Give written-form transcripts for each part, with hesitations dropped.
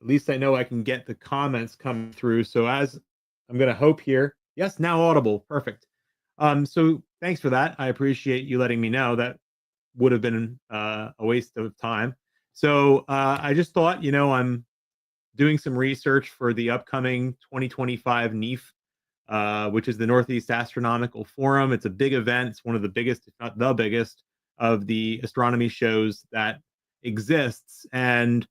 At least I know I can get the comments coming through. So as I'm going to hope here, yes, now audible, perfect. So thanks for that. I appreciate you letting me know. That would have been a waste of time. So I just thought, I'm doing some research for the upcoming 2025 NEAF, which is the Northeast Astronomical Forum. It's a big event. It's one of the biggest, if not the biggest, of the astronomy shows that exists. And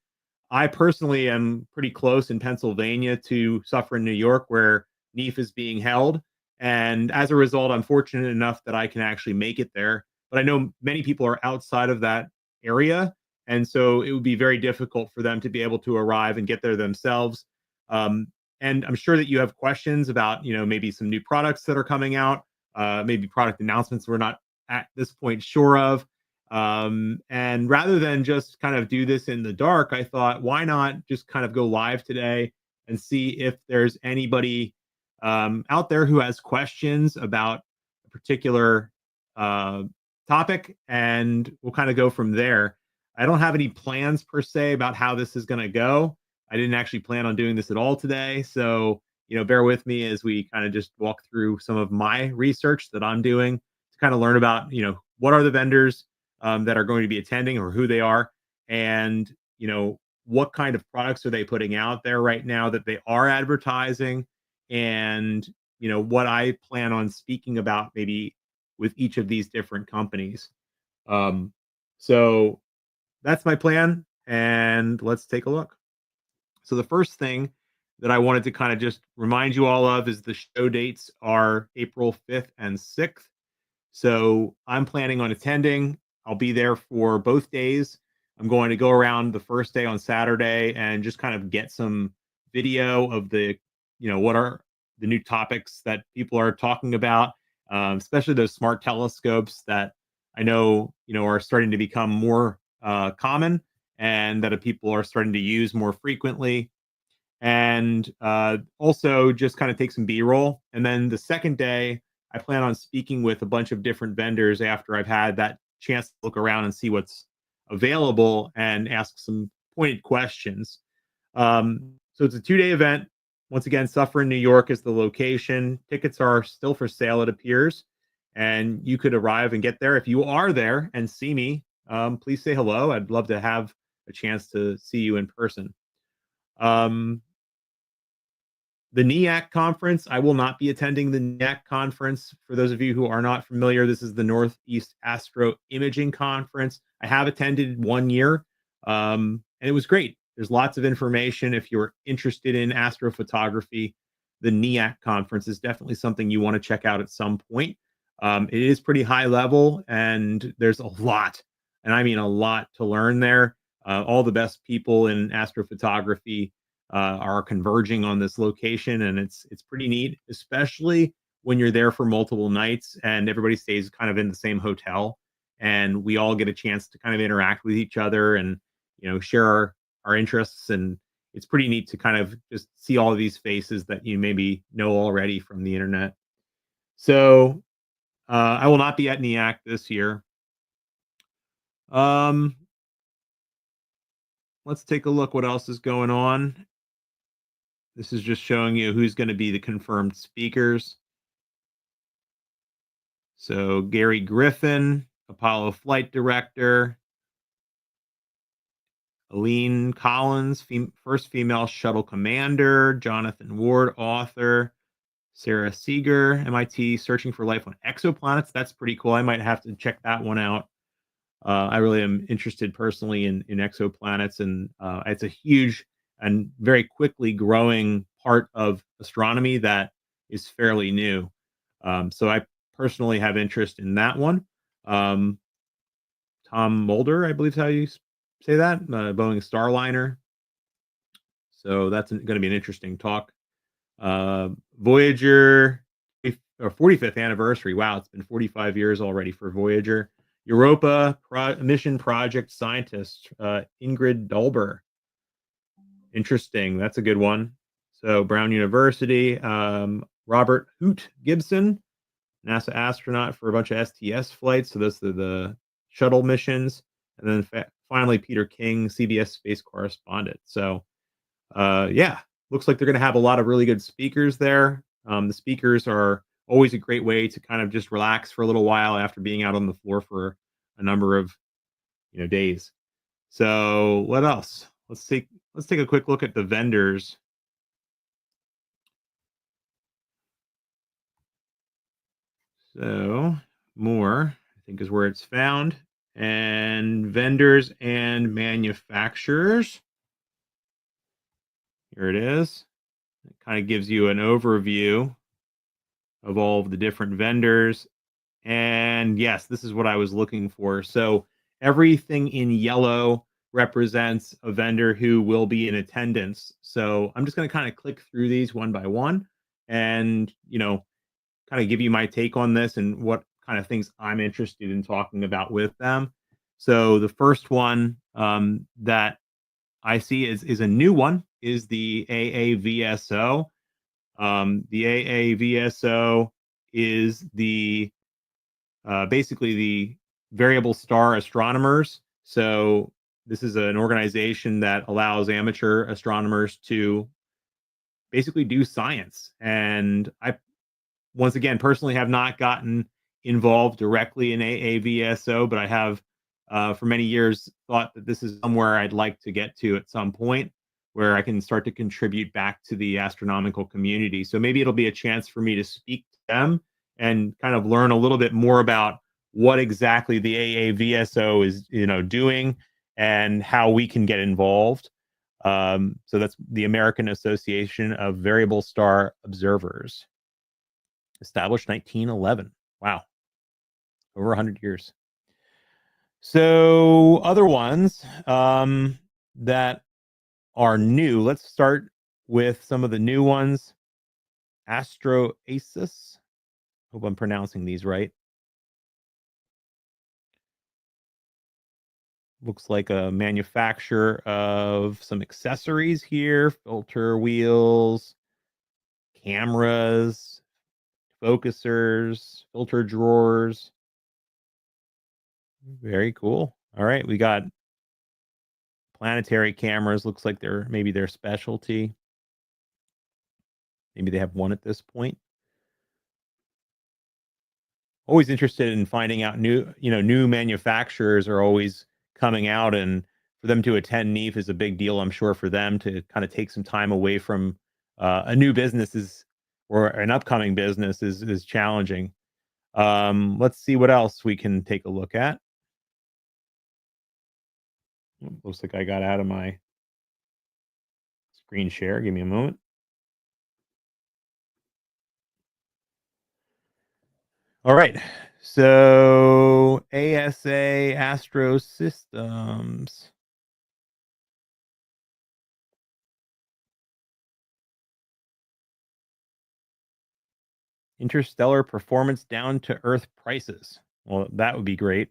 I personally am pretty close in Pennsylvania to Suffern, New York, where NEAF is being held. And as a result, I'm fortunate enough that I can actually make it there. But I know many people are outside of that area. And so it would be very difficult for them to be able to arrive and get there themselves. Um, and I'm sure that you have questions about, maybe some new products that are coming out, maybe product announcements we're not at this point sure of. And rather than just kind of do this in the dark, I thought, why not just kind of go live today and see if there's anybody out there who has questions about a particular uh, topic, and we'll kind of go from there. I don't have any plans per se about how this is going to go. I didn't actually plan on doing this at all today. So, bear with me as we kind of just walk through some of my research that I'm doing to kind of learn about, what are the vendors that are going to be attending or who they are, and, what kind of products are they putting out there right now that they are advertising, and, what I plan on speaking about maybe with each of these different companies. So that's my plan, and let's take a look. So the first thing that I wanted to kind of just remind you all of is the show dates are April 5th and 6th. So I'm planning on attending. I'll be there for both days. I'm going to go around the first day on Saturday and just kind of get some video of the, what are the new topics that people are talking about, especially those smart telescopes that I know, are starting to become more common, and that people are starting to use more frequently. And also just kind of take some B-roll. And then the second day, I plan on speaking with a bunch of different vendors after I've had that chance to look around and see what's available and ask some pointed questions. So it's a 2-day event. Once again, Suffern, New York is the location. Tickets are still for sale, it appears. And you could arrive and get there. If you are there and see me, please say hello. I'd love to have a chance to see you in person. Um, the NEAC conference, I will not be attending the NEAC conference. For those of you who are not familiar, this is the Northeast Astro Imaging Conference. I have attended 1 year, and it was great. There's lots of information. If you're interested in astrophotography, the NEAC conference is definitely something you want to check out at some point. It is pretty high level, and there's a lot, and I mean a lot to learn there. All the best people in astrophotography are converging on this location, and it's pretty neat, especially when you're there for multiple nights and everybody stays kind of in the same hotel, and we all get a chance to kind of interact with each other and share our interests. And it's pretty neat to kind of just see all of these faces that you maybe know already from the internet. So I will not be at NEAC this year. um let's take a look what else is going on. This is just showing you who's going to be the confirmed speakers. So Gary Griffin, Apollo flight director. Aline Collins, first female shuttle commander. Jonathan Ward, author. Sarah Seeger, MIT, searching for life on exoplanets. That's pretty cool. I might have to check that one out. I really am interested personally in exoplanets, and it's a huge and very quickly growing part of astronomy that is fairly new. So I personally have interest in that one. Um, Tom Mulder, I believe is how you say that, Boeing Starliner. So that's going to be an interesting talk. Voyager, or 45th anniversary. Wow, it's been 45 years already for Voyager. Europa mission project scientist, Ingrid Dolber. Interesting. That's a good one. So Brown University, Robert Hoot Gibson, NASA astronaut for a bunch of STS flights. So those are the shuttle missions. And then finally, Peter King, CBS space correspondent. So Yeah, looks like they're going to have a lot of really good speakers there. The speakers are always a great way to kind of just relax for a little while after being out on the floor for a number of days. So what else? Let's take a quick look at the vendors. So more, I think, is where it's found, and vendors and manufacturers. Here it is. It kind of gives you an overview of all of the different vendors. And yes, this is what I was looking for. So everything in yellow represents a vendor who will be in attendance. So I'm just going to kind of click through these one by one and, kind of give you my take on this and what kind of things I'm interested in talking about with them. So the first one that I see is a new one is the AAVSO. The AAVSO is the basically the variable star astronomers. So this is an organization that allows amateur astronomers to basically do science. And I, once again, personally have not gotten involved directly in AAVSO, but I have for many years thought that this is somewhere I'd like to get to at some point where I can start to contribute back to the astronomical community. So maybe it'll be a chance for me to speak to them and kind of learn a little bit more about what exactly the AAVSO is, doing and how we can get involved. So that's the American Association of Variable Star Observers, established 1911. Wow, over 100 years. So other ones that are new. Let's start with some of the new ones. Astroasis. Hope I'm pronouncing these right. Looks like a manufacturer of some accessories here, filter wheels, cameras, focusers, filter drawers. Very cool. All right, we got planetary cameras. Looks like they're maybe their specialty. Maybe they have one at this point. Always interested in finding out new manufacturers are always coming out, and for them to attend NEAF is a big deal, I'm sure, for them to kind of take some time away from a new business is, or an upcoming business is challenging. Let's see what else we can take a look at. Looks like I got out of my screen share. Give me a moment. All right. So ASA Astro Systems. Interstellar performance down to Earth prices. Well, that would be great.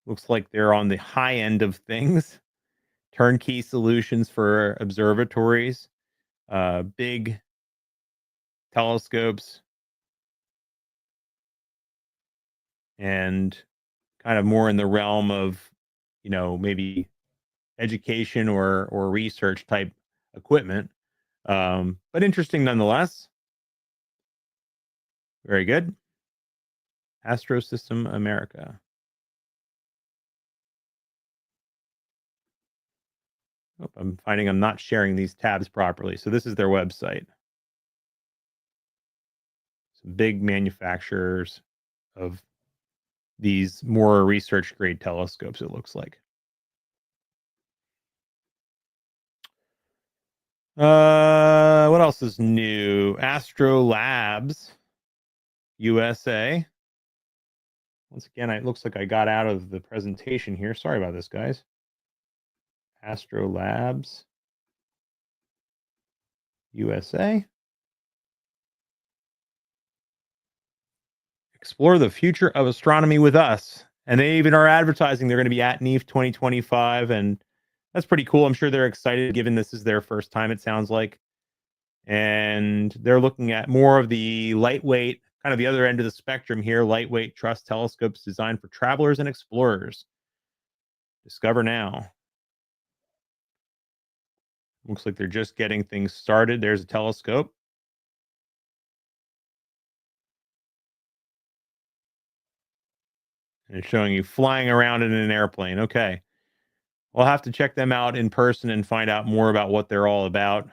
Looks like they're on the high end of things. Turnkey solutions for observatories, big telescopes, and kind of more in the realm of, maybe education or research type equipment. But interesting nonetheless. Very good. Astro System America. Oh, I'm finding I'm not sharing these tabs properly. So this is their website. Some big manufacturers of these more research grade telescopes, it looks like. What else is new? Astro Labs USA. Once again, it looks like I got out of the presentation here. Sorry about this, guys. Astro Labs USA. Explore the future of astronomy with us. And they even are advertising they're going to be at NEAF 2025. And that's pretty cool. I'm sure they're excited given this is their first time, it sounds like. And they're looking at more of the lightweight, kind of the other end of the spectrum here, lightweight truss telescopes designed for travelers and explorers. Discover now. Looks like they're just getting things started. There's a telescope. And it's showing you flying around in an airplane. Okay. We'll have to check them out in person and find out more about what they're all about.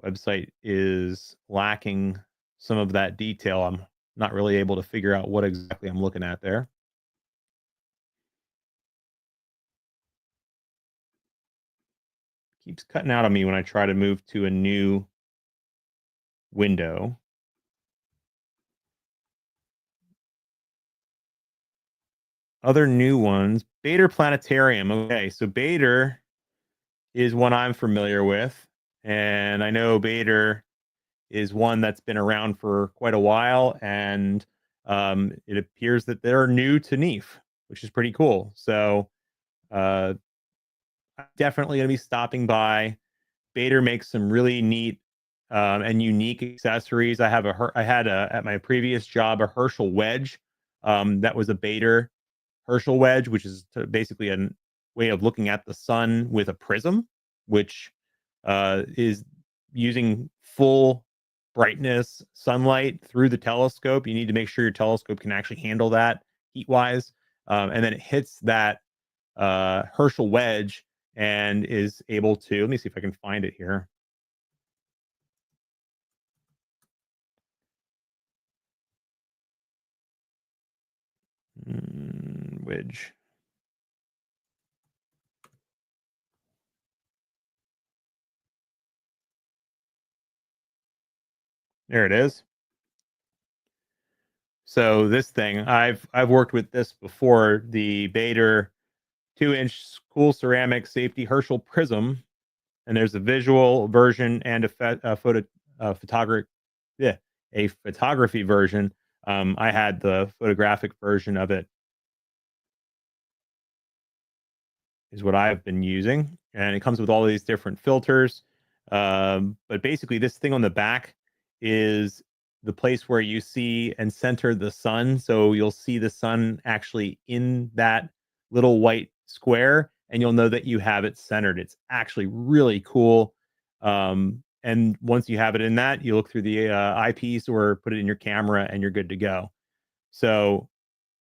Website is lacking some of that detail. I'm not really able to figure out what exactly I'm looking at there. Keeps cutting out on me when I try to move to a new window. Other new ones. Bader Planetarium. Okay, so Bader is one I'm familiar with. And I know Bader is one that's been around for quite a while. And it appears that they're new to NEAF, which is pretty cool. So I'm definitely going to be stopping by. Bader makes some really neat and unique accessories. I had at my previous job a Herschel wedge that was a Bader Herschel wedge, which is basically a way of looking at the sun with a prism, which is using full brightness sunlight through the telescope. You need to make sure your telescope can actually handle that heat wise, and then it hits that Herschel wedge and is able to. Let me see if I can find it here. Wedge. There it is. So this thing, I've worked with this before, the Bader 2-inch cool ceramic safety Herschel prism, and there's a visual version and a photography version. I had the photographic version of it, is what I've been using, and it comes with all these different filters. But basically, this thing on the back is the place where you see and center the sun. So you'll see the sun actually in that little white square, and you'll know that you have it centered. It's actually really cool. And once you have it in that, you look through the eyepiece or put it in your camera, and you're good to go. So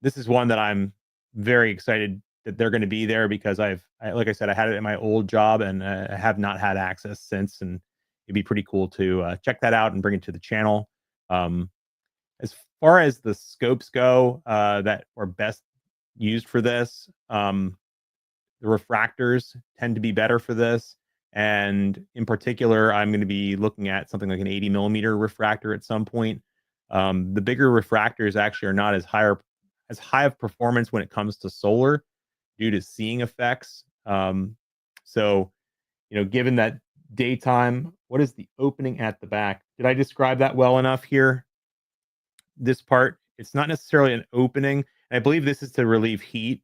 this is one that I'm very excited that they're going to be there, because like I said, I had it at my old job, and I have not had access since, and it'd be pretty cool to check that out and bring it to the channel. Um, as far as the scopes go that are best used for this, the refractors tend to be better for this. And in particular, I'm going to be looking at something like an 80 millimeter refractor at some point. The bigger refractors actually are not as high of performance when it comes to solar due to seeing effects. So, given that daytime, what is the opening at the back? Did I describe that well enough here? This part, it's not necessarily an opening. I believe this is to relieve heat.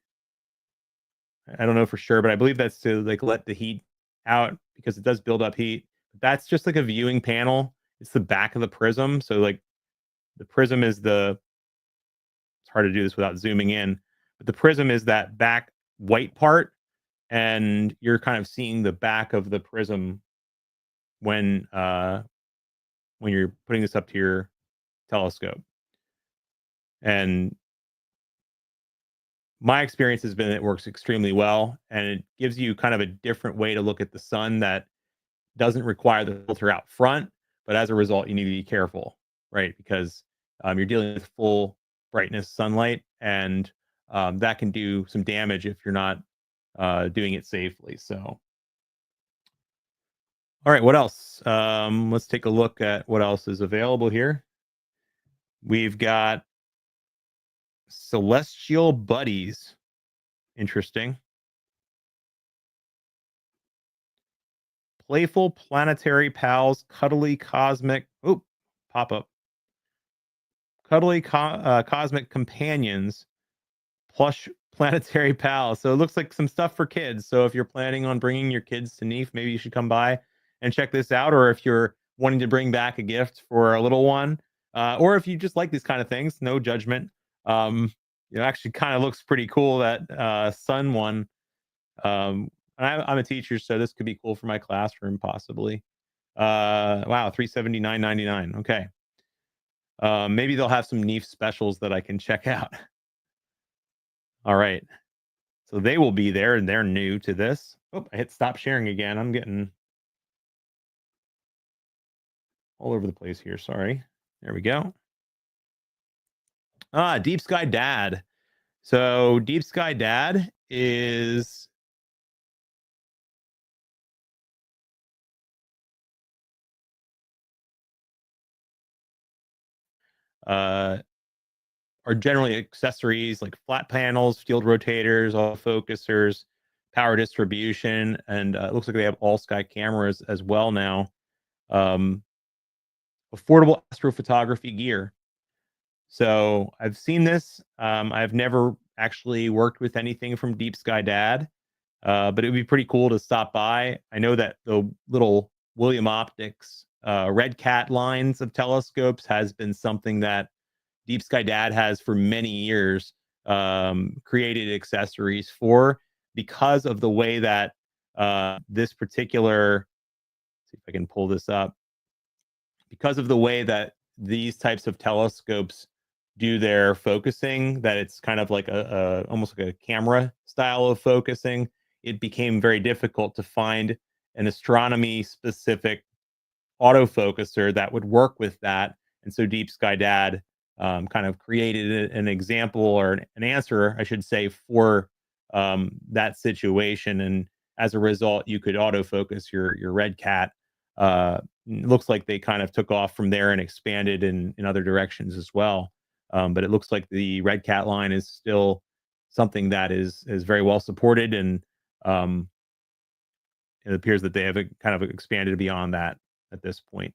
I don't know for sure, but I believe that's to let the heat out, because it does build up heat. That's just like a viewing panel. It's the back of the prism. So the prism is it's hard to do this without zooming in, but the prism is that back white part, and you're kind of seeing the back of the prism when you're putting this up to your telescope. And my experience has been it works extremely well, and it gives you kind of a different way to look at the sun that doesn't require the filter out front. But as a result, you need to be careful, right? Because you're dealing with full brightness sunlight, and that can do some damage if you're not doing it safely. So, all right, what else? Let's take a look at what else is available here. We've got Celestial Buddies. Interesting. Playful planetary pals, cuddly cosmic. Oh, pop up. Cuddly cosmic companions, plush planetary pals. So it looks like some stuff for kids. So if you're planning on bringing your kids to NEAF, maybe you should come by and check this out. Or if you're wanting to bring back a gift for a little one, or if you just like these kind of things, no judgment. It actually kind of looks pretty cool, that sun one. I'm a teacher, so this could be cool for my classroom possibly. Wow, 379.99. Okay. Maybe they'll have some NEAF specials that I can check out. All right. So they will be there and they're new to this. Oh, I hit stop sharing again. I'm getting all over the place here. Sorry. There we go. Deep Sky Dad. So Deep Sky Dad is uh are generally accessories like flat panels, field rotators, autofocusers, power distribution, and it looks like they have all sky cameras as well now. Um, Affordable astrophotography gear. So I've seen this. I've never actually worked with anything from Deep Sky Dad, but it would be pretty cool to stop by. I know that the little William Optics Red Cat lines of telescopes has been something that Deep Sky Dad has for many years created accessories for, because of the way that this particular, see if I can pull this up, because of the way that these types of telescopes do their focusing, that it's kind of like a almost like a camera style of focusing. It became very difficult to find an astronomy specific autofocuser that would work with that. And so Deep Sky Dad kind of created an example, or an answer, I should say, for that situation. And as a result, you could autofocus your red cat. It looks like they kind of took off from there and expanded in other directions as well. But it looks like the red cat line is still something that is very well supported, and um, it appears that they have kind of expanded beyond that at this point.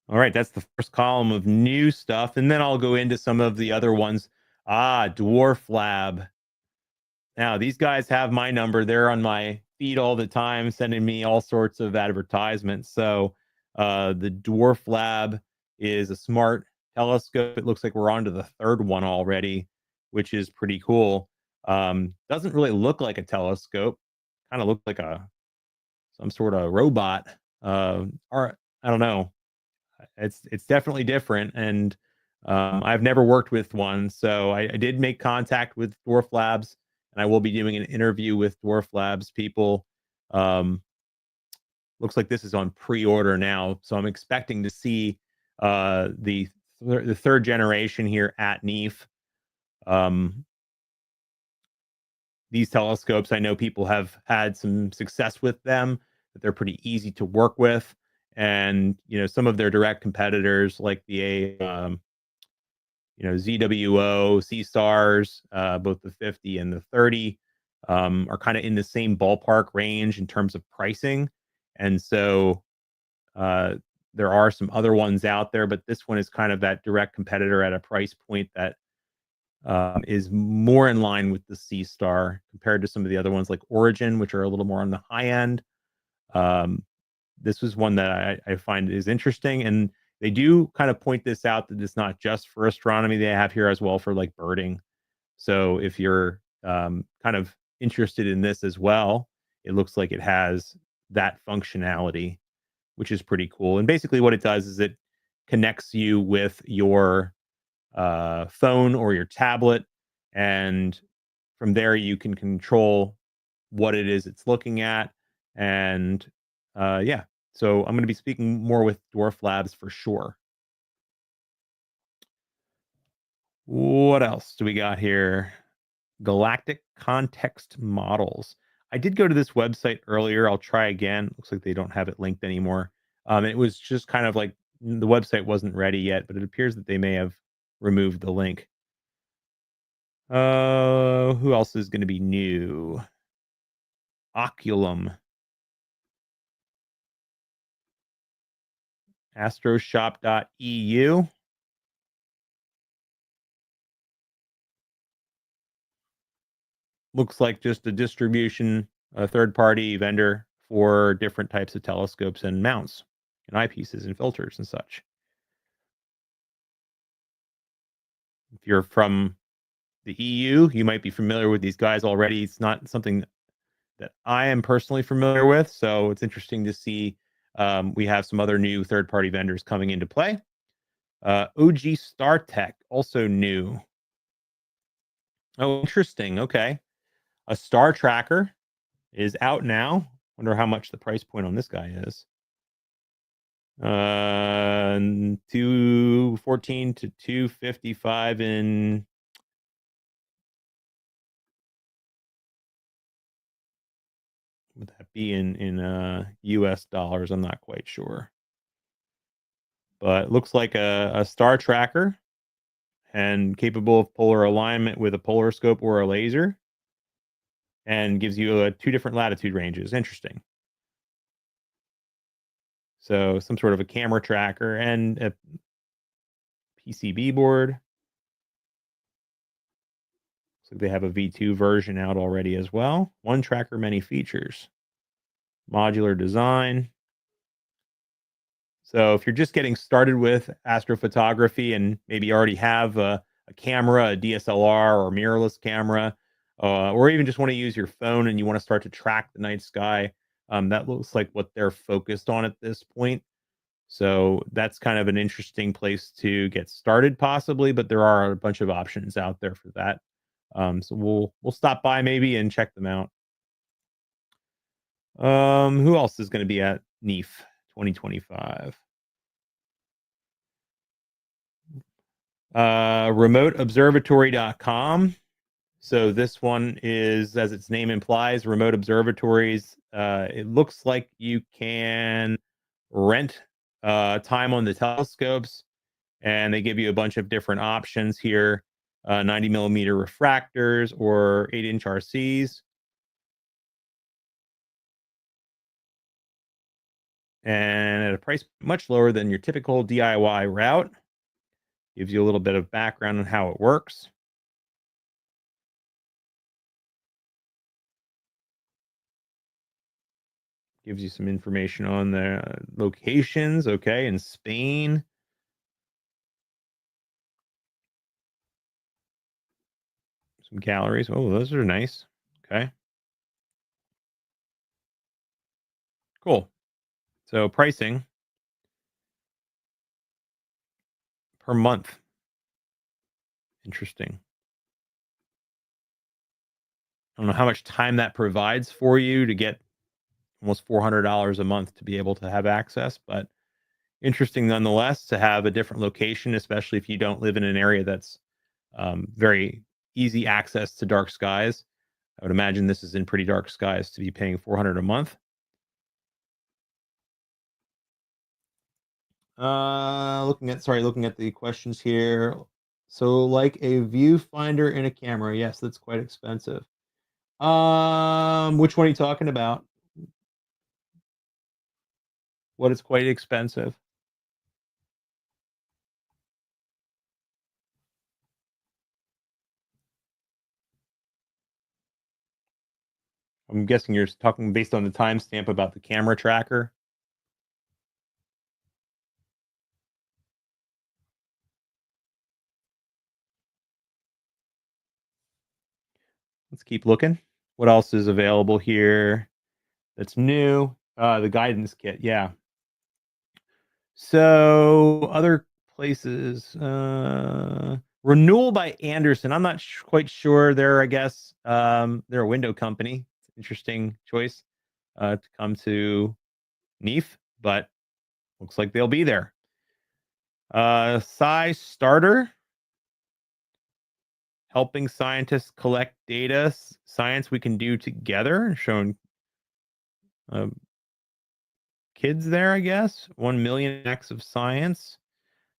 All right, that's the first column of new stuff, and then I'll go into some of the other ones. Dwarf Lab. Now, these guys have my number. They're on my feed all the time, sending me all sorts of advertisements. So, the Dwarf Lab is a smart telescope. It looks like we're on to the third one already, which is pretty cool. Doesn't really look like a telescope. Kind of looks like some sort of robot. Or I don't know. It's definitely different, and I've never worked with one, so I did make contact with Dwarf Labs, and I will be doing an interview with Dwarf Labs people. Um, Looks like this is on pre-order now, so I'm expecting to see the third generation here at NEAF. Um, these telescopes, I know people have had some success with them, that they're pretty easy to work with. And, some of their direct competitors like the ZWO, C stars, both the 50 and the 30, are kind of in the same ballpark range in terms of pricing. And so uh, there are some other ones out there, but this one is kind of that direct competitor at a price point that is more in line with the C star compared to some of the other ones like Origin, which are a little more on the high end. Um, this was one that I find is interesting, and they do kind of point this out, that it's not just for astronomy. They have here as well for like birding. So if you're kind of interested in this as well, it looks like it has that functionality, which is pretty cool. And basically, what it does is it connects you with your phone or your tablet, and from there you can control what it is it's looking at. And yeah, so I'm going to be speaking more with Dwarf Labs for sure. What else do we got here? Galactic context models. I did go to this website earlier. I'll try again. Looks like they don't have it linked anymore. It was just kind of like the website wasn't ready yet, but it appears that they may have removed the link. Who else is going to be new? Oculum, astroshop.eu. Looks like just a distribution, a third party vendor for different types of telescopes and mounts and eyepieces and filters and such. If you're from the EU, you might be familiar with these guys already. It's not something that I am personally familiar with, so it's interesting to see we have some other new third-party vendors coming into play. OG StarTech, also new. Oh, interesting. Okay. A star tracker is out now. Wonder how much the price point on this guy is. 214 to 255 in would that be in US dollars? I'm not quite sure. But it looks like a star tracker and capable of polar alignment with a polar scope or a laser, and gives you two different latitude ranges. Interesting. So some sort of a camera tracker and a PCB board. So they have a V2 version out already as well. One tracker, many features. Modular design. So if you're just getting started with astrophotography and maybe already have a camera, a DSLR or mirrorless camera, or even just want to use your phone and you want to start to track the night sky, that looks like what they're focused on at this point. So that's kind of an interesting place to get started, possibly. But there are a bunch of options out there for that. So we'll stop by maybe and check them out. Who else is going to be at NEAF 2025? Remoteobservatory.com. So this one is, as its name implies, remote observatories. It looks like you can rent time on the telescopes, and they give you a bunch of different options here. 90 millimeter refractors or 8-inch RCs. And at a price much lower than your typical DIY route. Gives you a little bit of background on how it works. Gives you some information on the locations. Okay, in Spain. Some galleries. Oh, those are nice. Okay. Cool. So pricing per month. Interesting. I don't know how much time that provides for you to get almost $400 a month to be able to have access, but interesting nonetheless to have a different location, especially if you don't live in an area that's very easy access to dark skies. I would imagine this is in pretty dark skies to be paying $400 a month. Looking at the questions here. So, like a viewfinder in a camera, yes, that's quite expensive. Which one are you talking about? What is quite expensive? I'm guessing you're talking based on the timestamp about the camera tracker. Let's keep looking. What else is available here that's new? The guidance kit, yeah. So other places, Renewal by Anderson. I'm not quite sure. They're, I guess, they're a window company. Interesting choice to come to NEAF, but looks like they'll be there. Sci Starter, helping scientists collect data, science we can do together, showing kids there, I guess. 1 million acts of science.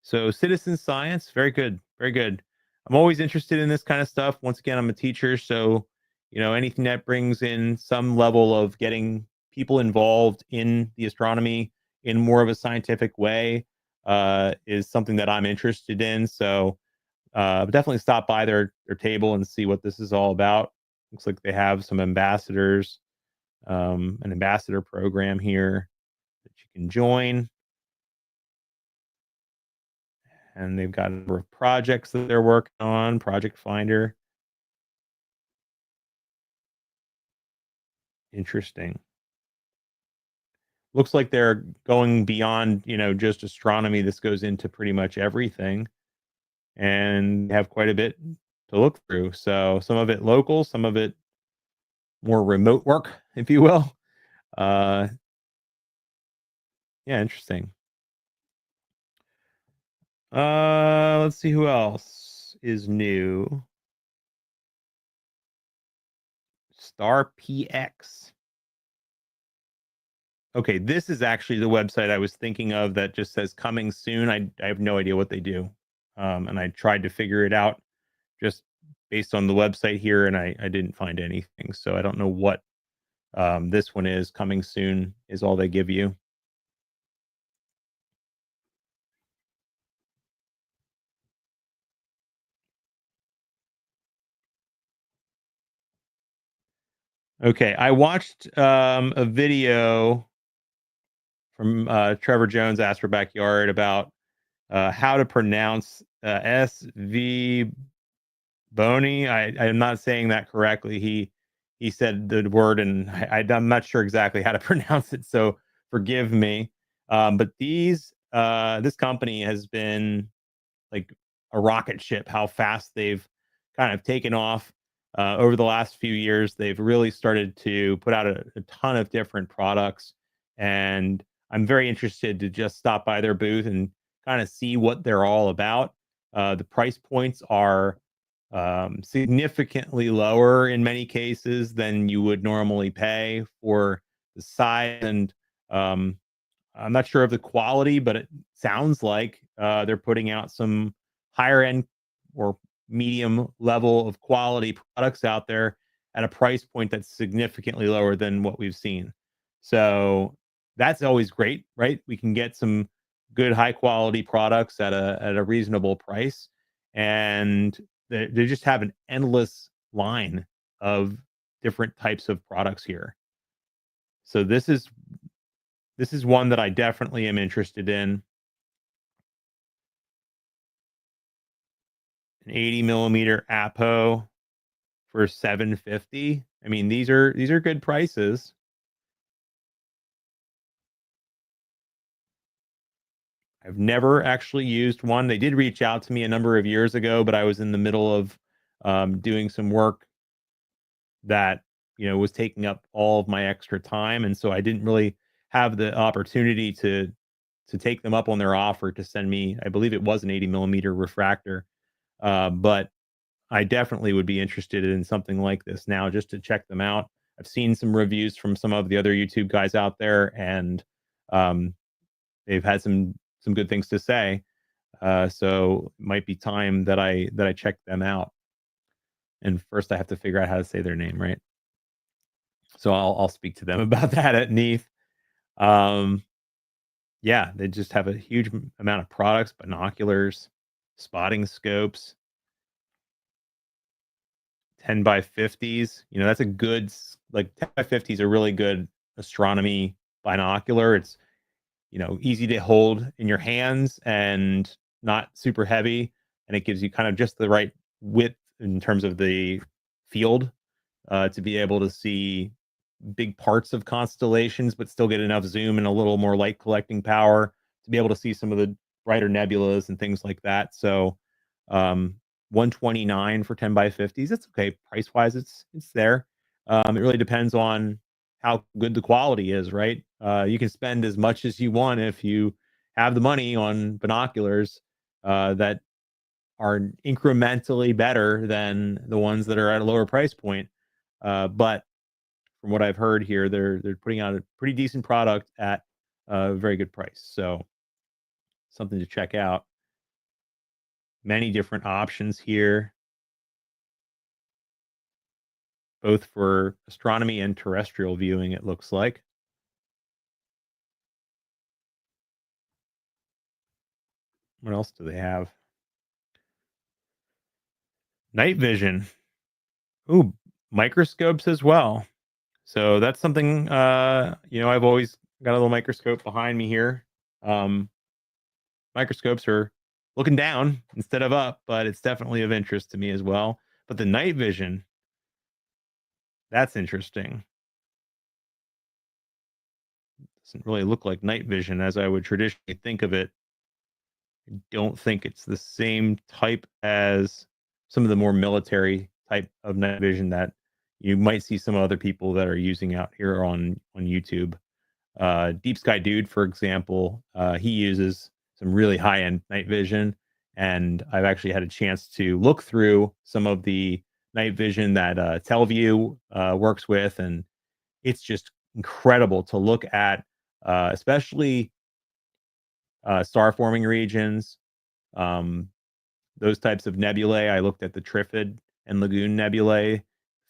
So citizen science, very good, very good. I'm always interested in this kind of stuff. Once again, I'm a teacher, so anything that brings in some level of getting people involved in the astronomy in more of a scientific way is something that I'm interested in. So definitely stop by their table and see what this is all about. Looks like they have some ambassadors, an ambassador program here that you can join. And they've got a number of projects that they're working on, Project Finder. Interesting. Looks like they're going beyond, just astronomy. This goes into pretty much everything and have quite a bit to look through. So some of it local, some of it more remote work, if you will. Uh, yeah, interesting. Let's see who else is new. Star PX. Okay, this is actually the website I was thinking of that just says coming soon. I have no idea what they do. And I tried to figure it out just based on the website here, and I didn't find anything. So I don't know what this one is. Coming soon is all they give you. Okay, I watched a video from Trevor Jones, Astro Backyard, about how to pronounce SV Boney. I'm not saying that correctly. He said the word, and I'm not sure exactly how to pronounce it. So forgive me. But this company has been like a rocket ship. How fast they've kind of taken off over the last few years. They've really started to put out a ton of different products, and I'm very interested to just stop by their booth and kind of see what they're all about. The price points are significantly lower in many cases than you would normally pay for the size, and I'm not sure of the quality, but it sounds like they're putting out some higher end or medium level of quality products out there at a price point that's significantly lower than what we've seen. So that's always great, right? We can get some good high quality products at a reasonable price, and they just have an endless line of different types of products here. So this is one that I definitely am interested in. An 80 millimeter Apo for 750. I mean, these are good prices. I've never actually used one. They did reach out to me a number of years ago, but I was in the middle of doing some work that was taking up all of my extra time, and so I didn't really have the opportunity to take them up on their offer to send me. I believe it was an 80 millimeter refractor, but I definitely would be interested in something like this now just to check them out. I've seen some reviews from some of the other YouTube guys out there, and um, they've had some good things to say. So it might be time that I check them out. And first, I have to figure out how to say their name, right? So I'll speak to them about that at NEAF. Um, yeah, they just have a huge amount of products, binoculars, spotting scopes, 10 by 50s. That's a good, like 10 by 50s, a really good astronomy binocular. It's, easy to hold in your hands and not super heavy. And it gives you kind of just the right width in terms of the field to be able to see big parts of constellations, but still get enough zoom and a little more light collecting power to be able to see some of the brighter nebulas and things like that. So, um, 129 for 10 by 50s. That's okay. Price wise, it's there. It really depends on how good the quality is, right? You can spend as much as you want if you have the money on binoculars that are incrementally better than the ones that are at a lower price point. But from what I've heard here, they're putting out a pretty decent product at a very good price. So something to check out. Many different options here, both for astronomy and terrestrial viewing, it looks like. What else do they have? Night vision. Ooh, microscopes as well. So that's something I've always got a little microscope behind me here. Um, Microscopes are looking down instead of up, but it's definitely of interest to me as well. But the night vision, that's interesting. Doesn't really look like night vision as I would traditionally think of it. I don't think it's the same type as some of the more military type of night vision that you might see some other people that are using out here on YouTube. Deep Sky Dude, for example, he uses some really high end night vision, and I've actually had a chance to look through some of the night vision that Telview works with, and it's just incredible to look at, especially star forming regions, um, those types of nebulae. I looked at the Trifid and Lagoon nebulae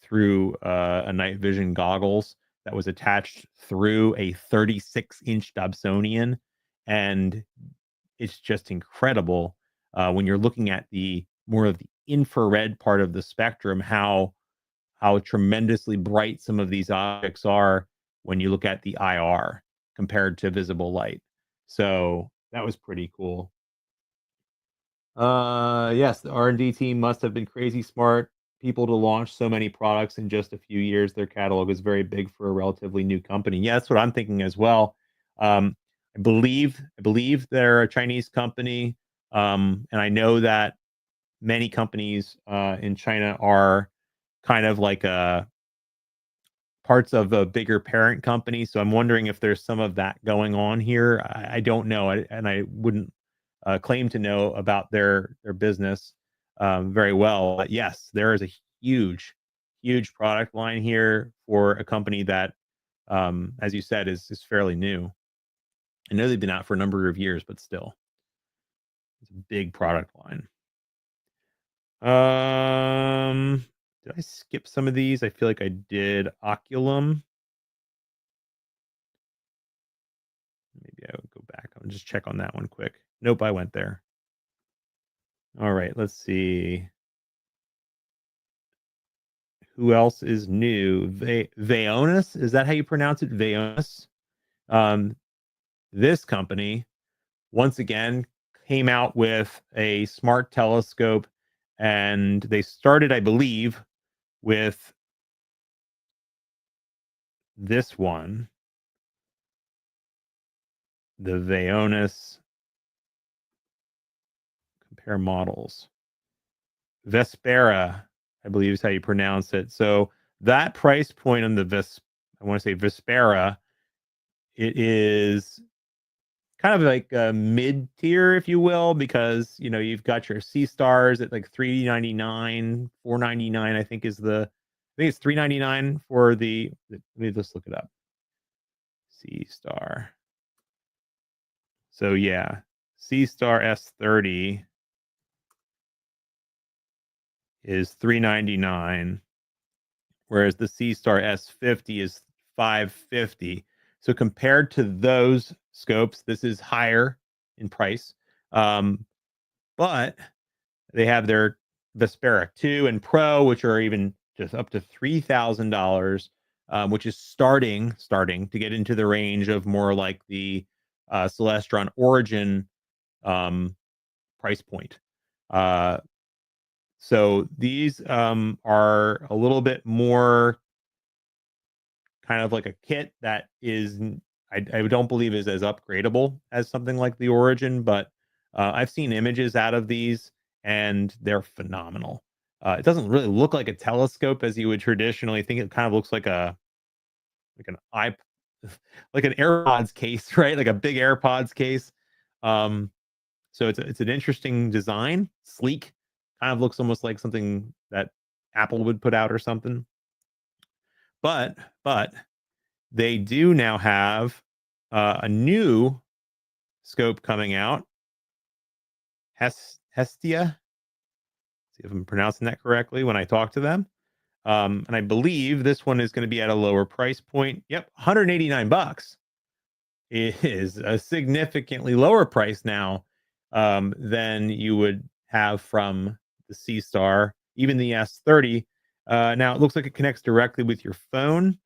through a night vision goggles that was attached through a 36-inch Dobsonian, and it's just incredible when you're looking at the more of the infrared part of the spectrum, how tremendously bright some of these objects are when you look at the IR compared to visible light. So that was pretty cool. Yes, the R&D team must have been crazy smart people to launch so many products in just a few years. Their catalog is very big for a relatively new company. Yeah, that's what I'm thinking as well. Um, I believe they're a Chinese company, and I know that many companies in China are kind of like parts of a bigger parent company. So I'm wondering if there's some of that going on here. I don't know, and I wouldn't claim to know about their business very well. But yes, there is a huge, huge product line here for a company that, as you said, is fairly new. I know they've been out for a number of years, but still, it's a big product line. Did I skip some of these? I feel like I did. Oculum. Maybe I would go back. I'll just check on that one quick. Nope, I went there. All right, let's see. Who else is new? Vaonis? Is that how you pronounce it? Vaonis? Um, this company, once again, came out with a smart telescope, and they started, I believe, with this one, the Vaonis. Compare models. Vespera, I believe is how you pronounce it. So that price point on the I want to say Vespera, it is kind of like a mid tier, if you will, because you've got your C stars at like 399, 499. I think it's 399 for the. Let me just look it up. C star. So yeah, C star S30 is 399, whereas the C Star S50 is 550. So compared to those scopes, this is higher in price. But they have their Vespera 2 and Pro, which are even just up to $3,000, which is starting to get into the range of more like the Celestron Origin price point. So these are a little bit more kind of like a kit that I don't believe is as upgradable as something like the Origin, but I've seen images out of these and they're phenomenal. It doesn't really look like a telescope as you would traditionally think. It kind of looks like an i like an AirPods case, right? Like a big AirPods case. Um, so it's an interesting design, sleek, kind of looks almost like something that Apple would put out or something. But they do now have a new scope coming out, Hestia. See if I'm pronouncing that correctly when I talk to them. And I believe this one is going to be at a lower price point. Yep, 189 bucks. It is a significantly lower price now than you would have from the C Star, even the S30. Now it looks like it connects directly with your phone.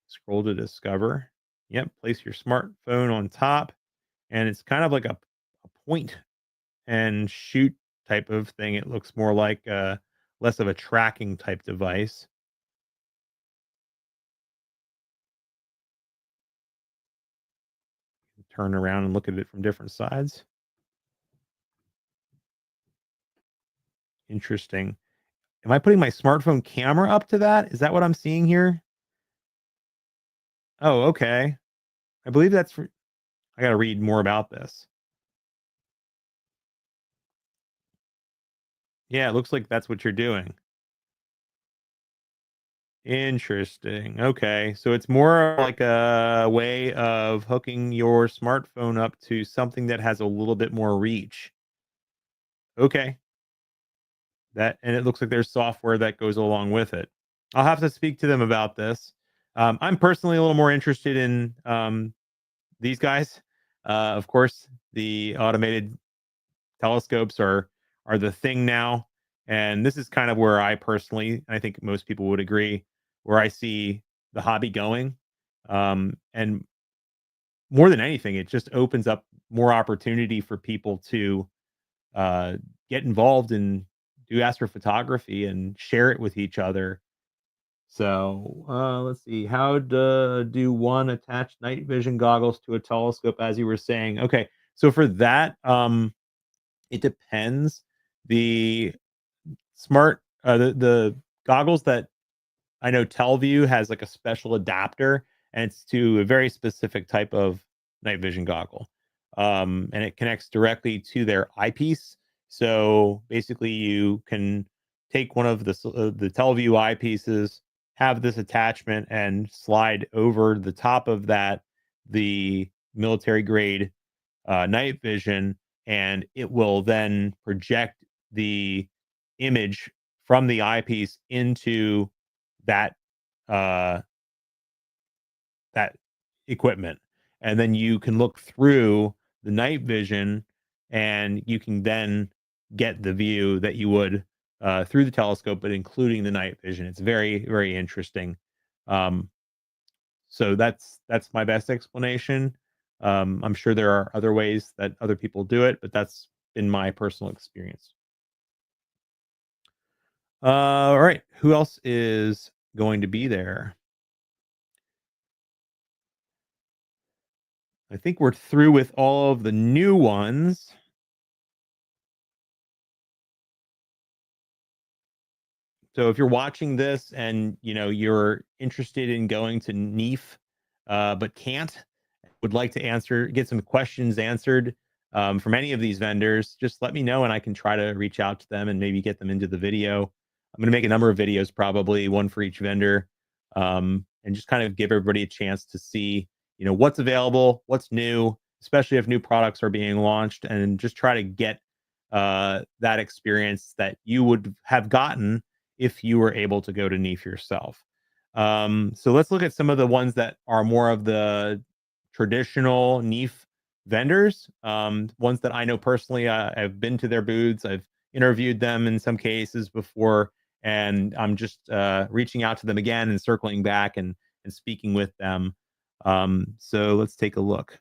Scroll to discover. Yep, place your smartphone on top, and it's kind of like a point and shoot type of thing. It looks more like less of a tracking type device. Turn around and look at it from different sides. Interesting. Am I putting my smartphone camera up to that? Is that what I'm seeing here? Oh, okay. I believe that's for. I got to read more about this. Yeah, it looks like that's what you're doing. Interesting. Okay. So it's more like a way of hooking your smartphone up to something that has a little bit more reach. Okay. That, and it looks like there's software that goes along with it. I'll have to speak to them about this. I'm personally a little more interested in these guys. Of course, the automated telescopes are the thing now, and this is kind of where I personally, I think most people would agree, where I see the hobby going. And more than anything, it just opens up more opportunity for people to uh, get involved and do astrophotography and share it with each other. So let's see. How do one attach night vision goggles to a telescope, as you were saying? Okay, so for that, it depends. The the goggles that I know Telview has like a special adapter, and it's to a very specific type of night vision goggle. And it connects directly to their eyepiece. So basically, you can take one of the Telview eyepieces, have this attachment, and slide over the top of that the military grade night vision, and it will then project the image from the eyepiece into that uh, that equipment, and then you can look through the night vision, and you can then get the view that you would through the telescope, but including the night vision. It's very very interesting. Um, so that's my best explanation. I'm sure there are other ways that other people do it, but that's been my personal experience. All right. Who else is going to be there? I think we're through with all of the new ones. So if you're watching this and you're interested in going to NEAF, but can't, would like to get some questions answered from any of these vendors, just let me know and I can try to reach out to them and maybe get them into the video. I'm going to make a number of videos, probably one for each vendor, and just kind of give everybody a chance to see, what's available, what's new, especially if new products are being launched, and just try to get that experience that you would have gotten if you were able to go to NEAF yourself. So let's look at some of the ones that are more of the traditional NEAF vendors. Ones that I know personally. I've been to their booths. I've interviewed them in some cases before, and I'm just reaching out to them again and circling back and speaking with them. So let's take a look.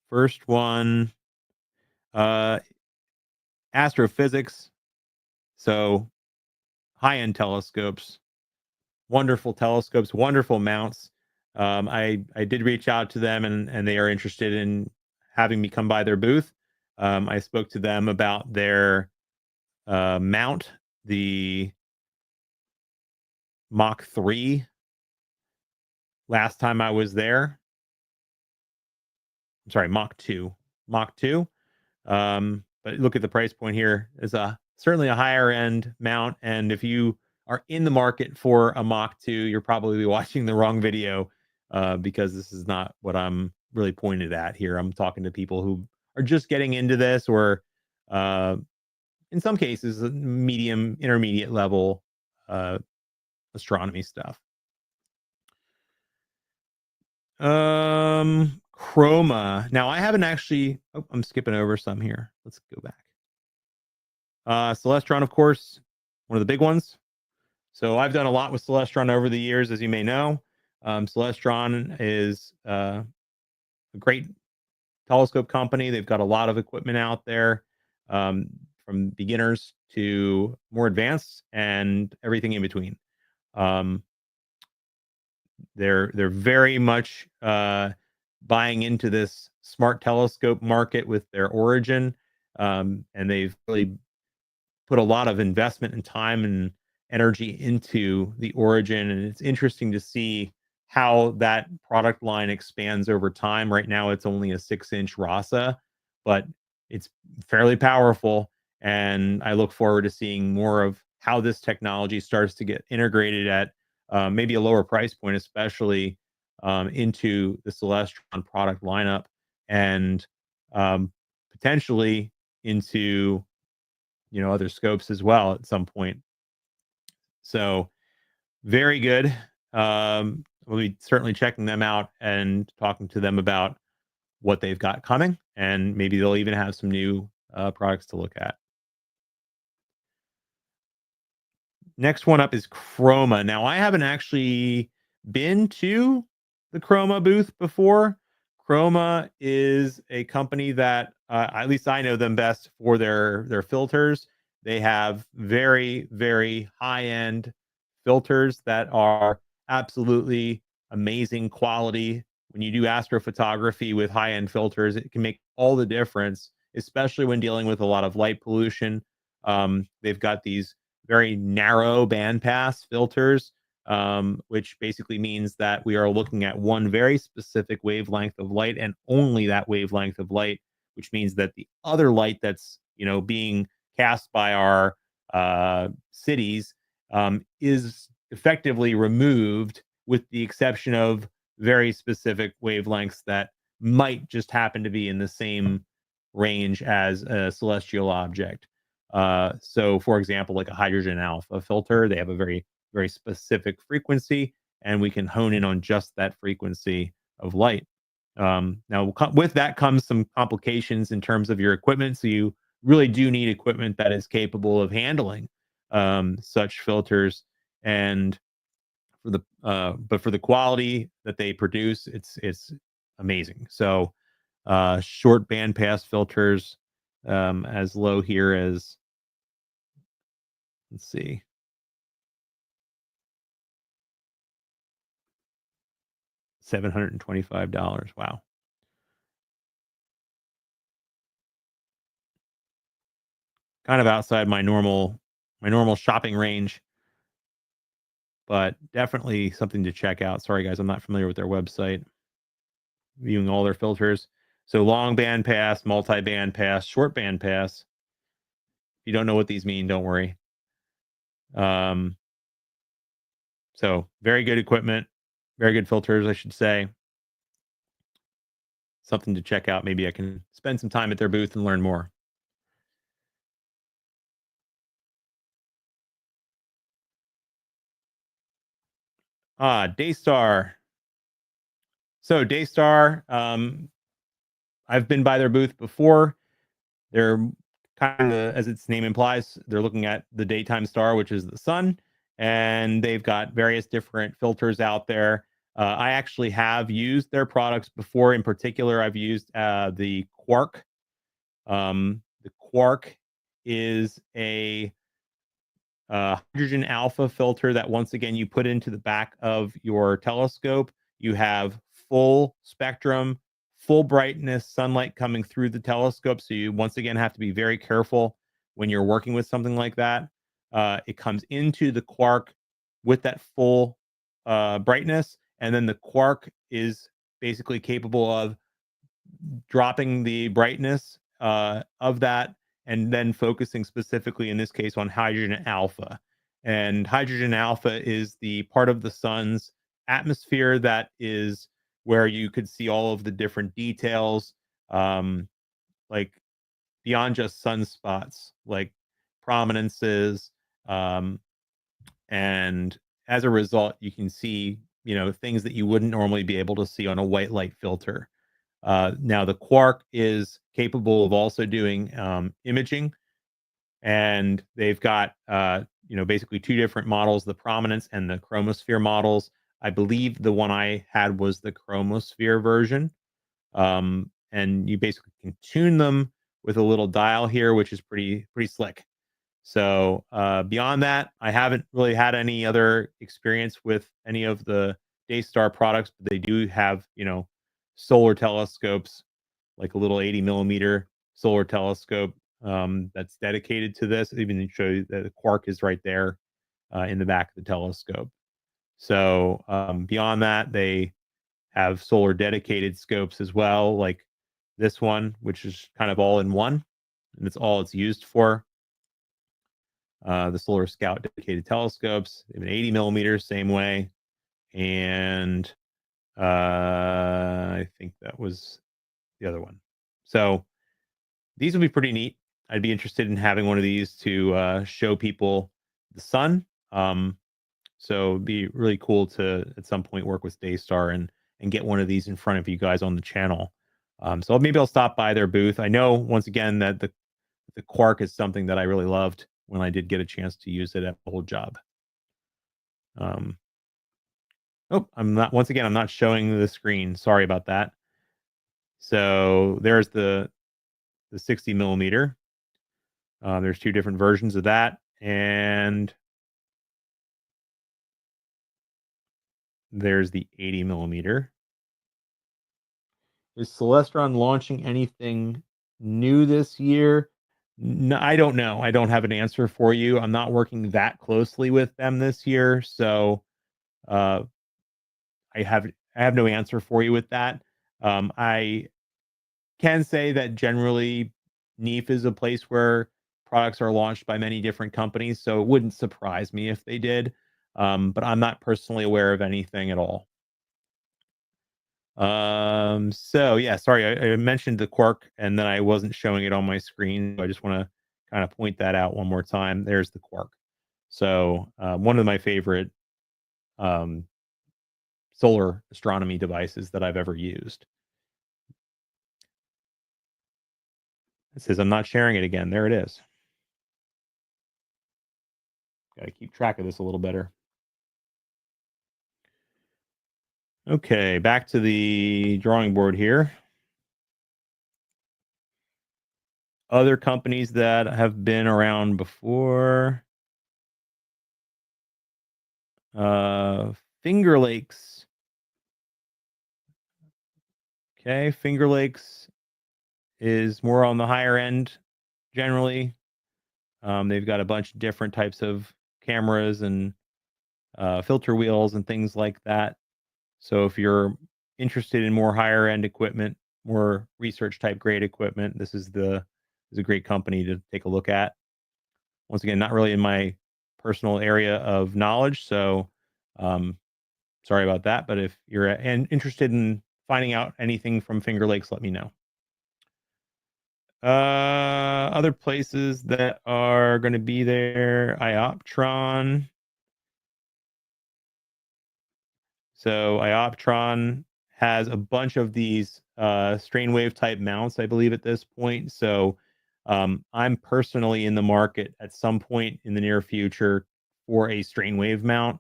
First one, uh, astrophysics. So high-end telescopes, wonderful telescopes, wonderful mounts. I did reach out to them, and they are interested in having me come by their booth. I spoke to them about their mount, the Mach 3, last time I was there. I'm sorry, Mach 2. Mach 2. But look at the price point here. It's certainly a higher end mount, and if you are in the market for a Mach 2, you're probably watching the wrong video because this is not what I'm really pointed at here. I'm talking to people who are just getting into this, or uh, in some cases, medium, intermediate level uh, astronomy stuff. Chroma. Now, I haven't actually. Oh, I'm skipping over some here. Let's go back. Celestron, of course, one of the big ones. So I've done a lot with Celestron over the years, as you may know. Celestron is a great telescope company. They've got a lot of equipment out there, um, from beginners to more advanced and everything in between. Um, they're very much buying into this smart telescope market with their origin, and they've really put a lot of investment and time and energy into the origin. And it's interesting to see how that product line expands over time. Right now, it's only a 6-inch RASA, but it's fairly powerful. And I look forward to seeing more of how this technology starts to get integrated at maybe a lower price point, especially into the Celestron product lineup, and um, potentially into other scopes as well at some point. So very good. We'll be certainly checking them out and talking to them about what they've got coming, and maybe they'll even have some new products to look at. Next one up is Chroma. Now, I haven't actually been to the Chroma booth before. Chroma is a company that, at least I know them best for their filters. They have very, very high end filters that are absolutely amazing quality. When you do astrophotography with high end filters, it can make all the difference, especially when dealing with a lot of light pollution. They've got these very narrow bandpass filters, which basically means that we are looking at one very specific wavelength of light and only that wavelength of light, which means that the other light that's being cast by our cities is effectively removed, with the exception of very specific wavelengths that might just happen to be in the same range as a celestial object. So, for example, like a hydrogen alpha filter, they have a very, very specific frequency, and we can hone in on just that frequency of light. Now, with that comes some complications in terms of your equipment. So, you really do need equipment that is capable of handling such filters. And but for the quality that they produce, it's amazing. So, short bandpass filters, as low here as, let's see, $725. Wow. Kind of outside my normal shopping range, but definitely something to check out. Sorry guys, I'm not familiar with their website. Viewing all their filters. So long band pass, multi-band pass, short band pass. If you don't know what these mean, don't worry. Um, so very good equipment, very good filters, I should say. Something to check out. Maybe I can spend some time at their booth and learn more. Daystar. So Daystar, I've been by their booth before. They're kind of, as its name implies, they're looking at the daytime star, which is the sun, and they've got various different filters out there. I actually have used their products before. In particular, I've used the Quark. The Quark is a hydrogen alpha filter that, once again, you put into the back of your telescope. You have full spectrum, full brightness sunlight coming through the telescope. So you once again have to be very careful when you're working with something like that. It comes into the Quark with that full brightness, and then the Quark is basically capable of dropping the brightness of that, and then focusing specifically in this case on hydrogen alpha. And hydrogen alpha is the part of the sun's atmosphere that is where you could see all of the different details, like beyond just sunspots, like prominences. Um, and as a result, you can see, things that you wouldn't normally be able to see on a white light filter. Now, the Quark is capable of also doing imaging, and they've got basically two different models: the prominence and the chromosphere models. I believe the one I had was the chromosphere version. And you basically can tune them with a little dial here, which is pretty slick. So beyond that, I haven't really had any other experience with any of the Daystar products, but they do have, solar telescopes, like a little 80 millimeter solar telescope that's dedicated to this. Even to show you that the quark is right there in the back of the telescope. So beyond that, they have solar dedicated scopes as well, like this one, which is kind of all in one, and it's all it's used for. The Solar Scout dedicated telescopes, even 80 millimeters, same way. And I think that was the other one. So these would be pretty neat. I'd be interested in having one of these to show people the sun. So it'd be really cool to at some point work with Daystar and get one of these in front of you guys on the channel. So maybe I'll stop by their booth. I know once again that the Quark is something that I really loved when I did get a chance to use it at the whole job. Oh, I'm not showing the screen. Sorry about that. So there's the 60 millimeter. There's two different versions of that, and there's the 80 millimeter. Is Celestron launching anything new this year? No, I don't know. I don't have an answer for you. I'm not working that closely with them this year, so uh, I have no answer for you with that. I can say that generally NEAF is a place where products are launched by many different companies, so it wouldn't surprise me if they did. But I'm not personally aware of anything at all. So yeah, sorry, I mentioned the Quark and then I wasn't showing it on my screen. So I just want to kind of point that out one more time. There's the Quark. So one of my favorite um, solar astronomy devices that I've ever used. It says I'm not sharing it again. There it is. Got to keep track of this a little better. Okay, back to the drawing board here. Other companies that have been around before. Finger Lakes. Okay, Finger Lakes is more on the higher end generally. They've got a bunch of different types of cameras and filter wheels and things like that. So if you're interested in more higher end equipment, more research type grade equipment, this is a great company to take a look at. Once again, not really in my personal area of knowledge, so sorry about that. But if you're interested in finding out anything from Finger Lakes, let me know. Other places that are going to be there, Ioptron. So Ioptron has a bunch of these strain wave type mounts, I believe, at this point. So I'm personally in the market at some point in the near future for a strain wave mount,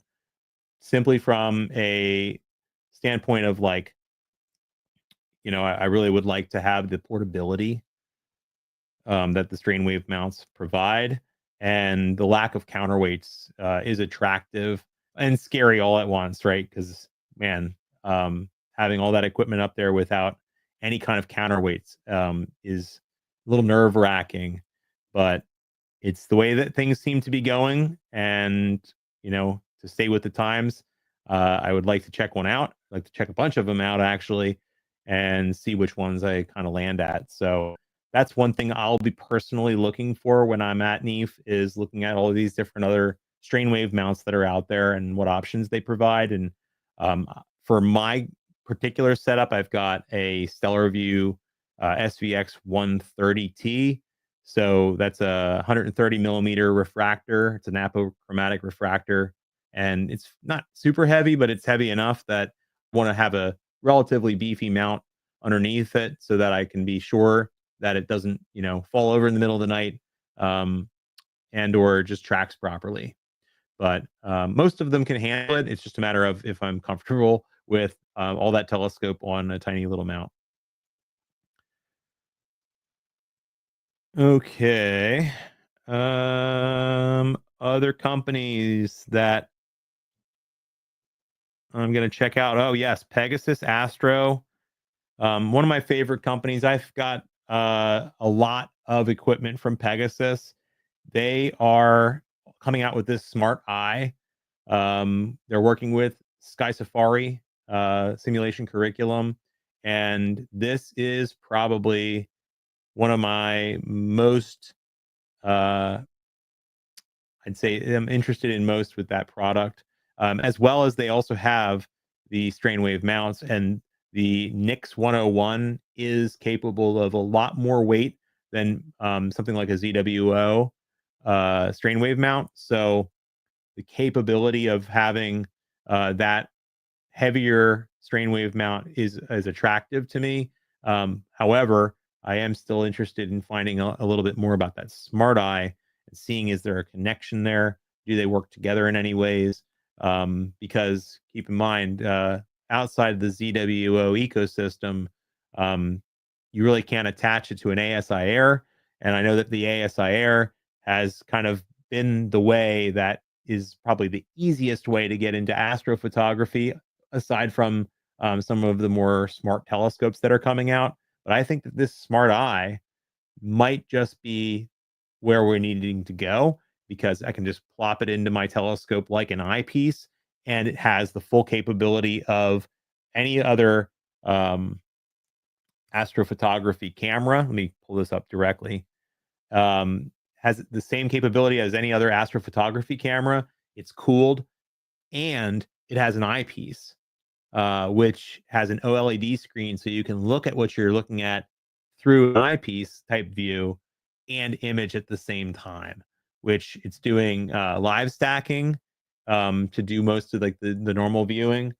simply from a standpoint of like, I really would like to have the portability that the strain wave mounts provide, and the lack of counterweights is attractive and scary all at once, right? Because man, having all that equipment up there without any kind of counterweights is a little nerve wracking, but it's the way that things seem to be going, and to stay with the times, I would like to check one out. I'd like to check a bunch of them out actually, and see which ones I kind of land at. So that's one thing I'll be personally looking for when I'm at NEAF, is looking at all of these different other strain wave mounts that are out there and what options they provide. And for my particular setup, I've got a Stellar View SVX 130T. So that's a 130 millimeter refractor. It's an apochromatic refractor, and it's not super heavy, but it's heavy enough that I want to have a relatively beefy mount underneath it so that I can be sure that it doesn't, fall over in the middle of the night, and or just tracks properly. but most of them can handle it. It's just a matter of if I'm comfortable with all that telescope on a tiny little mount. Okay. Other companies that I'm going to check out. Oh, yes, Pegasus Astro. One of my favorite companies. I've got a lot of equipment from Pegasus. They are coming out with this smart eye. They're working with Sky Safari simulation curriculum, and this is probably one of my most uh, I'd say I'm interested in most with that product, as well as they also have the strain wave mounts, and the Nix 101 is capable of a lot more weight than something like a ZWO strain wave mount. So the capability of having that heavier strain wave mount is attractive to me. However, I am still interested in finding a little bit more about that smart eye and seeing, is there a connection there? Do they work together in any ways? Because keep in mind, outside the ZWO ecosystem, um, you really can't attach it to an ASI Air. And I know that the ASI Air has kind of been the way that is probably the easiest way to get into astrophotography, aside from some of the more smart telescopes that are coming out. But I think that this smart eye might just be where we're needing to go, because I can just plop it into my telescope like an eyepiece, and it has the full capability of any other astrophotography camera. Let me pull this up directly. Has the same capability as any other astrophotography camera. It's cooled, and it has an eyepiece, which has an OLED screen, so you can look at what you're looking at through an eyepiece type view and image at the same time. Which it's doing live stacking to do most of like the normal viewing.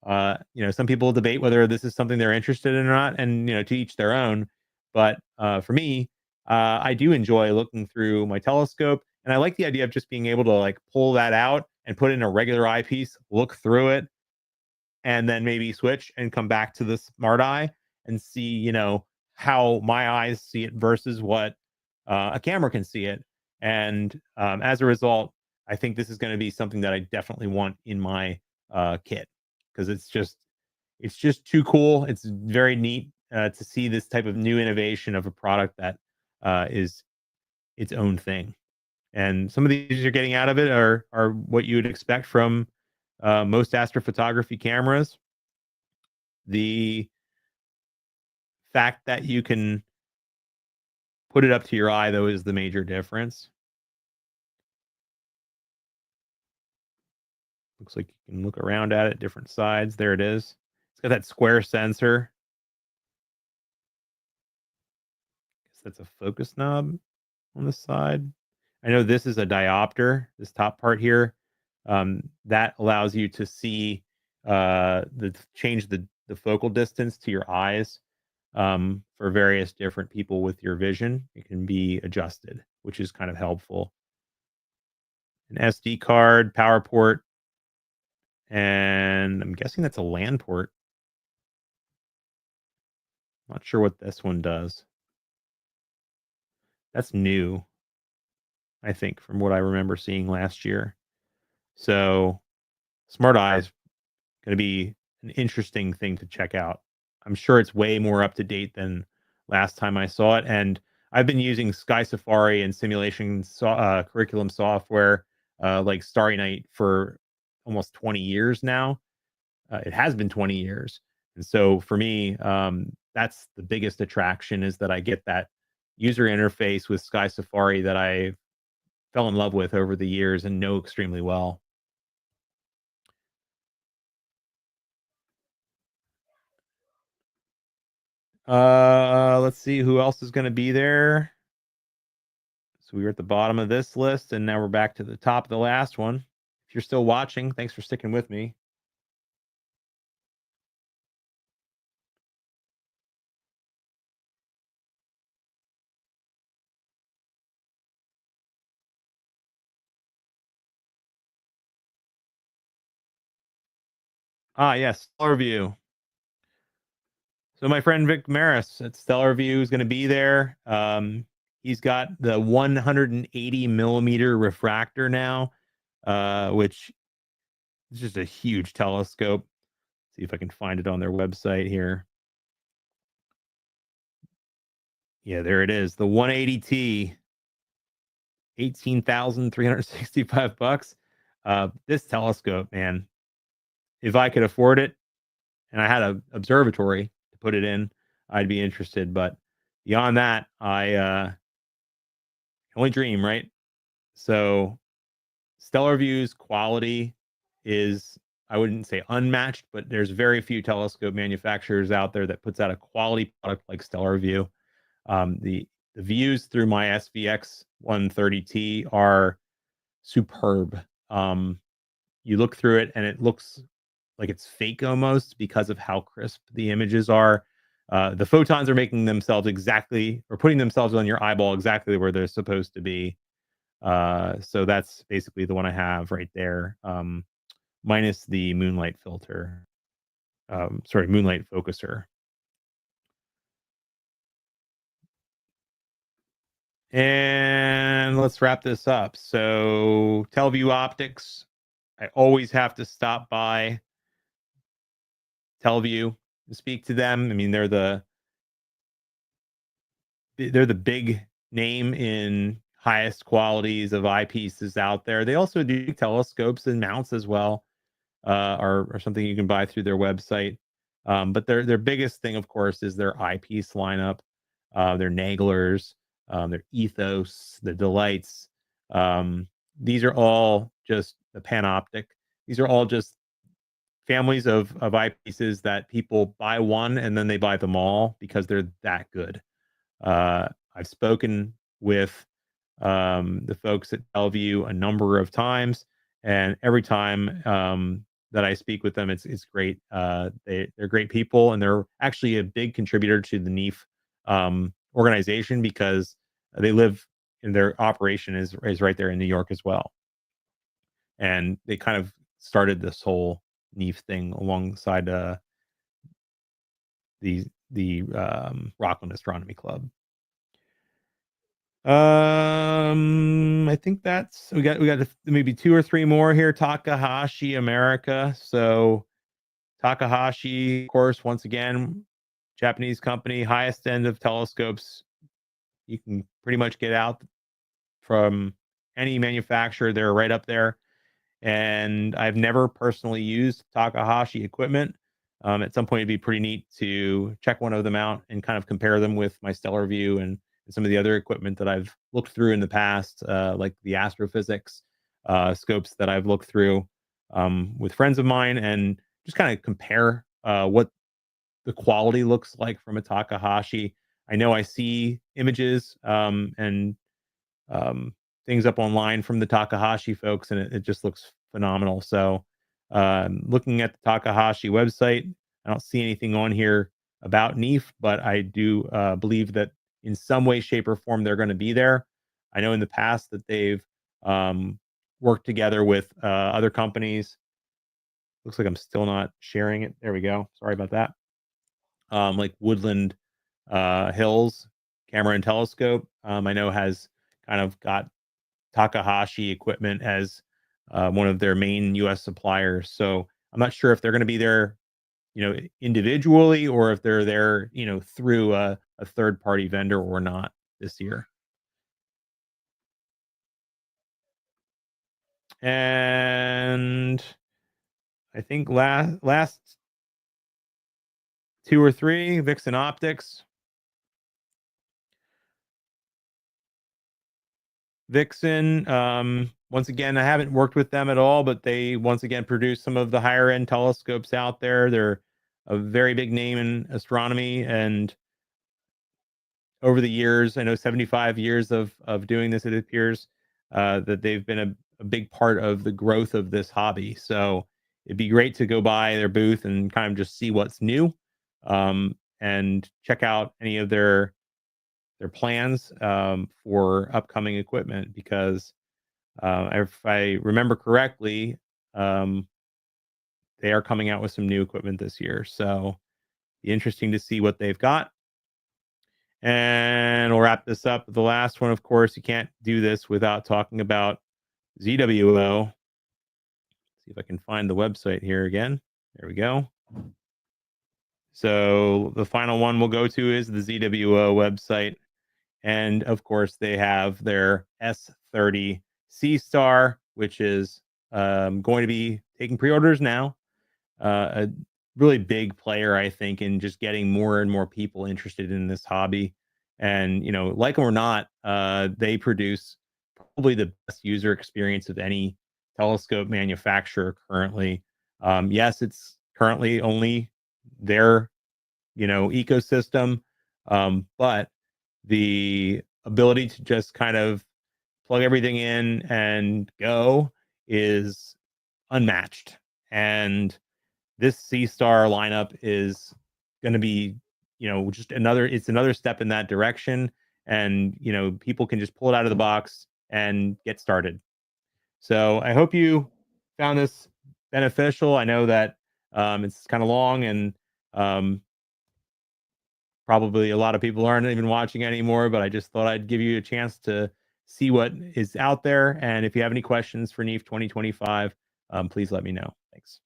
Some people debate whether this is something they're interested in or not, and to each their own. But for me, I do enjoy looking through my telescope, and I like the idea of just being able to like pull that out and put it in a regular eyepiece, look through it, and then maybe switch and come back to the smart eye and see, how my eyes see it versus what a camera can see it. And as a result, I think this is going to be something that I definitely want in my kit, because it's just too cool. It's very neat to see this type of new innovation of a product that is its own thing. And some of these you're getting out of it are what you would expect from most astrophotography cameras. The fact that you can put it up to your eye, though, is the major difference. Looks like you can look around at it, different sides. There it is. It's got that square sensor. Guess that's a focus knob on the side. I know this is a diopter, this top part here. That allows you to see change the focal distance to your eyes for various different people with your vision. It can be adjusted, which is kind of helpful. An SD card, power port, and I'm guessing that's a LAN port. Not sure what this one does. That's new, I think, from what I remember seeing last year. So, Smart Eyes going to be an interesting thing to check out. I'm sure it's way more up to date than last time I saw it. And I've been using Sky Safari and simulation curriculum software like Starry Night for almost 20 years now. It has been 20 years. And so for me, that's the biggest attraction, is that I get that user interface with Sky Safari that I fell in love with over the years and know extremely well. Let's see who else is going to be there. So we were at the bottom of this list, and now we're back to the top of the last one. If you're still watching, thanks for sticking with me. Yes, Stellar View. So my friend Vic Maris at Stellar View is going to be there. He's got the 180 millimeter refractor now, which is just a huge telescope. See if I can find it on their website here. Yeah, there it is. The 180T, 18,365 bucks. This telescope, man, if I could afford it and I had an observatory to put it in, I'd be interested. But beyond that, I only dream, right? So Stellar View's quality is, I wouldn't say unmatched, but there's very few telescope manufacturers out there that puts out a quality product like Stellar View. The views through my SVX 130T are superb. You look through it and it looks like it's fake almost because of how crisp the images are. The photons are making themselves exactly, or putting themselves on your eyeball exactly where they're supposed to be. So that's basically the one I have right there, minus the moonlight filter. Sorry, moonlight focuser. And let's wrap this up. So, Telview Optics, I always have to stop by Telview and speak to them. I mean, they're the big name in highest qualities of eyepieces out there. They also do telescopes and mounts as well, or something you can buy through their website. But their biggest thing, of course, is their eyepiece lineup, their Naglers, their Ethos, the Delights. These are all just the Panoptic. These are all just families of eyepieces that people buy one and then they buy them all because they're that good. I've spoken with the folks at Bellevue a number of times, and every time that I speak with them, it's great. They're great people, and they're actually a big contributor to the NEAF organization because they live in their operation is right there in New York as well, and they kind of started this whole NEAF thing alongside the Rockland Astronomy Club. I think we got maybe two or three more here. Takahashi America. So Takahashi, of course, once again, Japanese company, highest end of telescopes. You can pretty much get out from any manufacturer. They're right up there. And I've never personally used Takahashi equipment. At some point, it'd be pretty neat to check one of them out and kind of compare them with my Stellar View and some of the other equipment that I've looked through in the past, like the astrophysics scopes that I've looked through with friends of mine, and just kind of compare what the quality looks like from a Takahashi. I know I see images and things up online from the Takahashi folks, and it just looks phenomenal. So, looking at the Takahashi website, I don't see anything on here about NEAF, but I do believe that in some way, shape, or form they're going to be there. I know in the past that they've worked together with other companies. Looks like I'm still not sharing it. There we go. Sorry about that. Like Woodland Hills Camera and Telescope, I know has kind of got Takahashi equipment as one of their main U.S. suppliers. So I'm not sure if they're going to be there, individually, or if they're there, through a third party vendor or not this year. And I think last two or three, Vixen Optics. Vixen, once again, I haven't worked with them at all, but they once again produce some of the higher end telescopes out there. They're a very big name in astronomy, and over the years, I know 75 years of doing this, it appears that they've been a big part of the growth of this hobby. So it'd be great to go by their booth and kind of just see what's new, and check out any of their plans for upcoming equipment, because if I remember correctly, they are coming out with some new equipment this year. So be interesting to see what they've got. And we'll wrap this up. The last one, of course, you can't do this without talking about ZWO. See if I can find the website here again. There we go. So the final one we'll go to is the ZWO website. And of course, they have their S30 C Star, which is going to be taking pre-orders now. A really big player, I think, in just getting more and more people interested in this hobby. And, you know, like them or not, they produce probably the best user experience of any telescope manufacturer currently. Yes, it's currently only their, you know, ecosystem, but the ability to just kind of plug everything in and go is unmatched. And this C Star lineup is going to be, you know, just it's another step in that direction. And, you know, people can just pull it out of the box and get started. So I hope you found this beneficial. I know that it's kind of long, and probably a lot of people aren't even watching anymore, but I just thought I'd give you a chance to see what is out there. And if you have any questions for NEAF 2025, please let me know. Thanks.